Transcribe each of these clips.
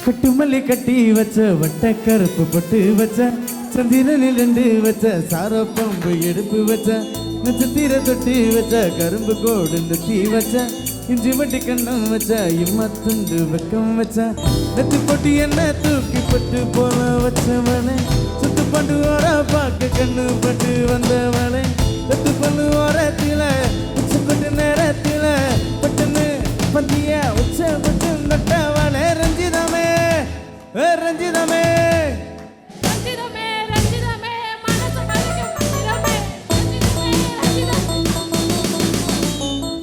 கட்டுமல்லி கட்டி வச்ச வட்ட கருப்பு பொட்டு வச்ச சந்திரனில் ரெண்டு வச்ச சார பம்பு எடுப்பு வச்ச நட்சத்திர தொட்டி வச்ச கரும்பு கோடு நெத்தி வச்ச இஞ்சி வட்டி கண்ணம் வச்ச இம்மத்துண்டு வெக்கம் வச்ச நெத்தி போட்டு என்ன தூக்கி பட்டு போல வச்சவளே சுத்து பண்டு ஓர பார்க்க கண்ணு பட்டு வந்தவளே சுத்து பண்ணு ஓரத்தில உச்சப்பட்டு நேரத்தில பட்டுன்னு பந்திய உச்ச பட்டு நட்டவளே ரஞ்சிதமே ரஞ்சிதமே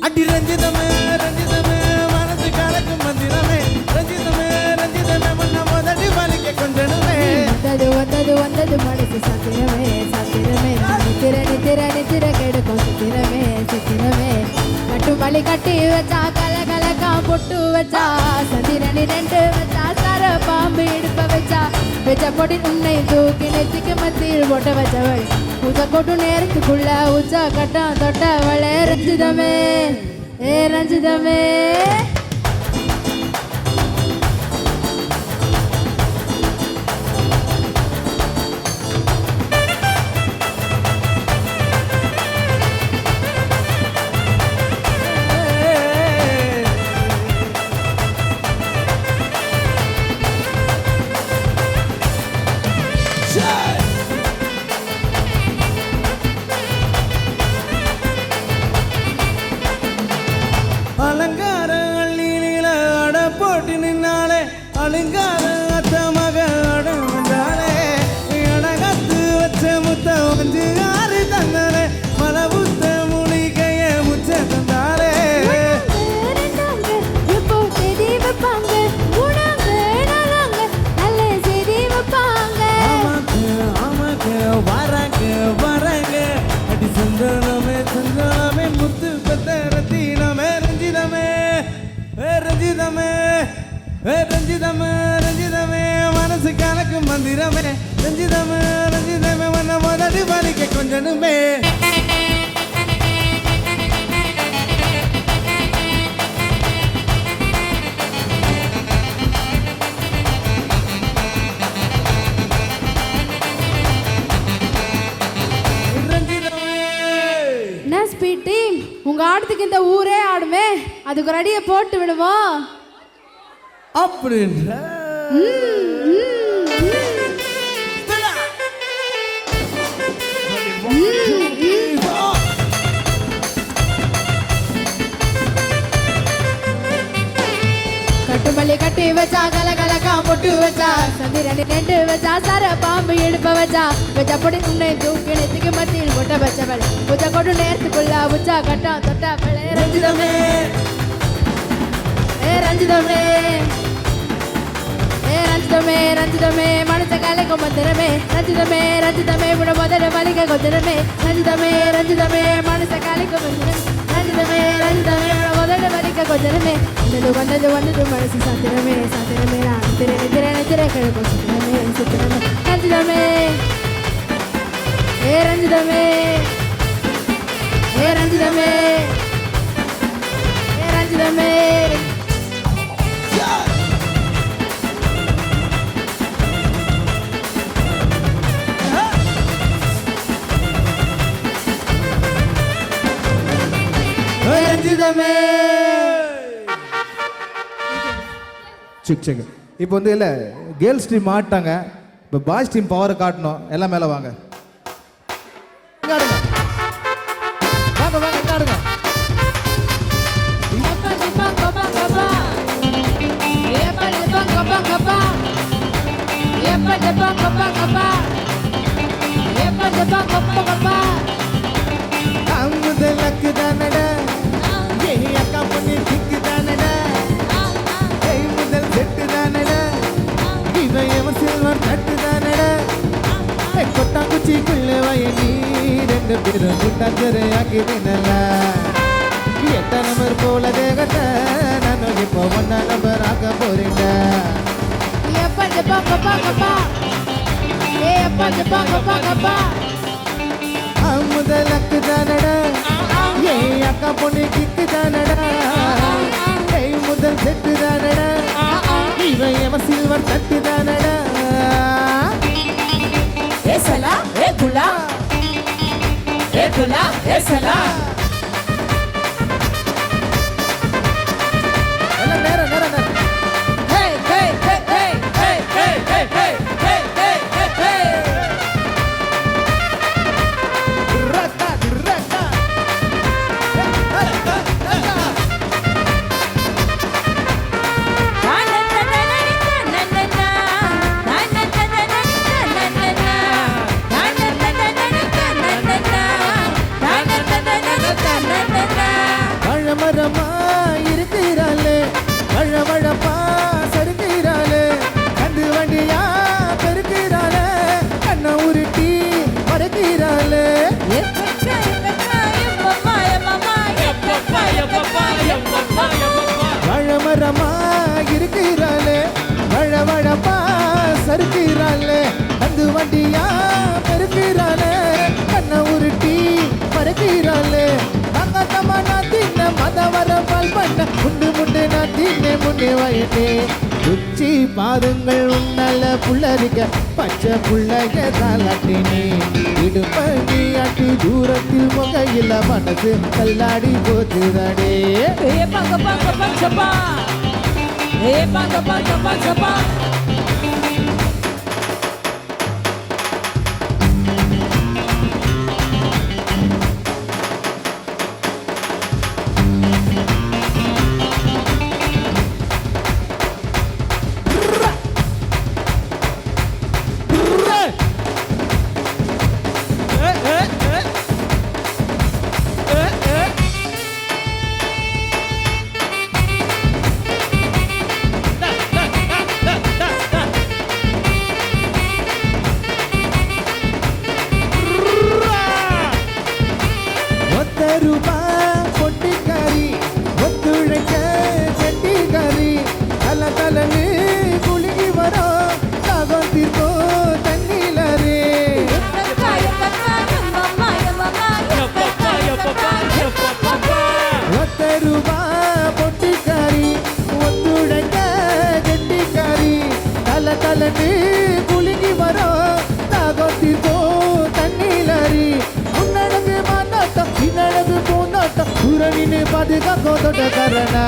அடி ரஞ்சிதமே ரஞ்சிதமே மனசு கலக்கும் மந்திரமே ரஞ்சிதமே ரஞ்சிதமே முன்ன முதடி வலிக்க கொஞ்சமே வந்தது வந்தது வந்தது மனசு சத்திரமே சத்திரமே நித்திர நித்திர நித்திர கெடுக்கும் சித்திரமே சித்திரமே கட்டு மல்லி கட்டி வச்சா கல கலக்கா பொட்டு வச்சா சந்திரனி ரெண்டு வச்சா சார பாம்பு இடுப்ப வச்சா வெச்ச பொடி உன்னை தூக்கி நெத்திக்கு மத்தியில் போட்ட வச்சவள் உச்ச கொட்டு நேரத்துக்குள்ள உச்ச கட்டம் தொட்டவளே ரஞ்சிதமே ஏ ரஞ்சிதமே அலங்கார அள்ளியில அட போட்டு நின்னாலே அலங்கார அத்த மக அட வந்தாலே அடகத்து வச்ச முத்த வந்து ஆறு தந்தாலே மலை புத்த மூலிகைய முச்ச தந்தாலே வராங்க வராங்க அடி சந்தனமே சந்தனமே முத்து பத்த ரத்தினமே ரஞ்சிதமே ரஞ்சிதமே ரஞ்சிதமே ரஞ்சிதமே மனசு கணக்கு மந்திரமே ரஞ்சிதமே ரஞ்சிதமே மன முதடி வலிக்க கொஞ்சனுமே டீம் உங்க ஆட்டத்துக்கு இந்த ஊரே ஆடுமே அதுக்கு ஒரு அடியை போட்டு விடுவோம் அப்படின்ற கட்டுமல்லி கட்டி வச்சா கல கலக்கா பொட்டு வச்சா சந்திரனி ரெண்டு வச்சா சார பாம்பு இடுப்ப வச்சா வச்ச பொடி உன்னை தூக்கி நெத்திக்கு மத்தியில் கொட்ட வச்சவள் உச்ச கொண்டு நேரத்துக்குள்ள உச்சா கட்டம் தொட்டவளே ரஞ்சிதமே ஏ ரஞ்சிதமே ஏ ரஞ்சிதமே ரஞ்சிதமே மனச கலைக்கும் மந்திரமே ரஞ்சிதமே ரஞ்சிதமே விட முதல்ல வலிக்க கொஞ்சமே ரஞ்சிதமே ரஞ்சிதமே மனச கலைக்கும் மந்திரமே ரஞ்சிதமே ரஞ்சிதமே விட முதல்ல வலிக்க கொஞ்சமே வந்தது வந்தது வந்தது மனசு சத்திரமே சத்திரமே நான் திரை திரை திரை கிழக்கும் சித்திரமே சித்திரமே ரஞ்சிதமே ஏ ரஞ்சிதமே ஏ ரஞ்சிதமே ஏ ரஞ்சிதமே ரஞ்சிதமே சிக் சிக் இப்போ வந்து இல்லை கேர்ள்ஸ் டீம் ஆட்டாங்க இப்போ பாய்ஸ் டீம் பவரை காட்டணும் எல்லாம் மேலே வாங்க வாங்க வாங்க காடுங்க அங்குதலுக்கு தானடா ஏய் அக்கா பொண்ணு திக்கு தானடா ஏய் முதல் செட்டு தானடா இவன் எவன் செல்வன் கட்டு தானடா கொட்டாங்குச்சிக்குள்ள வயனி ரெண்டு பேரும் குட்டாஞ்சரை ஆக்கினல எட்ட நம்பர் போல தேகட்ட நான் இப்போ ஒன்னா நம்பர் ஆக்க போறீங்க முதலுக்கு தானடா ஏய் அக்கா பொண்ணு கிக்கு தானடா ஏய் முதல் செட்டு தானடா இவன் எவன் சில்வர் பார்க்கலாம் பேசலாம். எல்லாம் நேரம் நேரம் நேரம். Hey, hey, hey, hey, hey, hey, hey, hey, hey, hey, hey, hey. ரக்கா, ரக்கா. பழமரமா இருக்கிறாளே, பழமழப்பா சறுக்கிறாளே, கண்டு வண்டியா பெருக்கிறாளே, கண்ணை உருட்டி மறைக்கிறாளே. பழமரமா இருக்கிறாளே, பழமழப்பா சறுக்கிறாளே, கண்டு வண்டியா பெருக்கிறாளே, கண்ணை உருட்டி மறைக்கிறாளே. தங்கத்தம்மா நான் தின்ன மதவர பால் பண்ண முண்டு முண்டு நான் தின்ன முன்னே வயட்டே. உச்சி பாருங்கள் உன்னால புள்ளரிக்க பச்சை புள்ளைய தாளாட்டினே. இடுப்பி ஆட்டி தூரத்தில் முகையில மனசு கல்லாடி போச்சுதாடே. ரூபா பொட்டிக்காரி ஒத்துழைக்க செட்டிக்காரி தல தலன்னு குலுங்கி வரும் தாகம் தீர்க்கும் தண்ணிலரே. ஒத்த ரூபா பொட்டிக்காரி ஒத்துழைக்க செட்டிக்காரி தல தலன்னு குலுங்கி வரும் தாகம் தீர்க்கும் தண்ணிலரி. முன்னடங்கு மாநாட்டம் பின்னடங்கு போனாட்டம் புறணின்னு பாதுகாக்கோ தோட்டக்காரனா.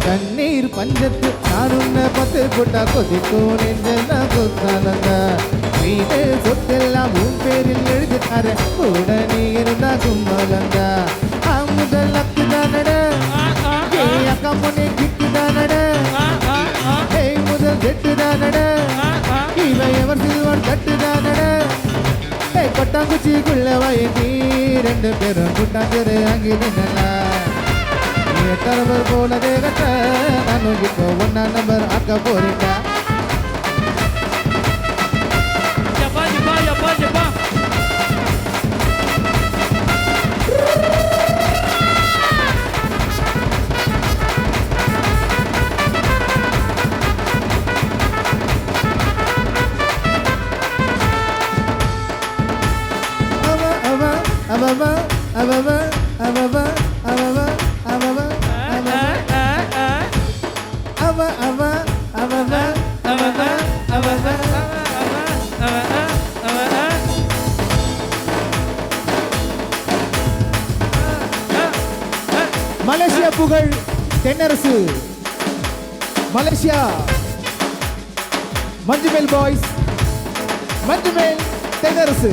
கண்ணீர் பஞ்சத்து நான் உன்னை பத்து போட்டா கொதிக்கும் நெஞ்சா கொத்தானந்தா. மீது சொத்தெல்லாம் உன் பேரில் எழுதித்தார கூட நீ இருந்தா கும்பலந்தா. முதல் அக்கு தானட அக்கா பொண்ணு கிட்டு தானட. முதல் கெட்டு தானட இவன் எவர் சில்வன் கட்டு தானட. கொட்டாங்குச்சிக்குள்ள வயங்கி ரெண்டு பேரும் குட்டாஞ்சரு அங்கி நின்னா. எட்டரவர் போல தேகட்ட நான் இப்போ ஒன்னா நம்பர் அக்க போறீங்க. Ababa, ababa, ababa, ababa, ababa, ababa, ababa, ababa, ababa, ababa, Malaysia புகழ் தென்னரசு, மலேசியா மஞ்சுமேல் பாய்ஸ், மஞ்சுமேல் தென்னரசு.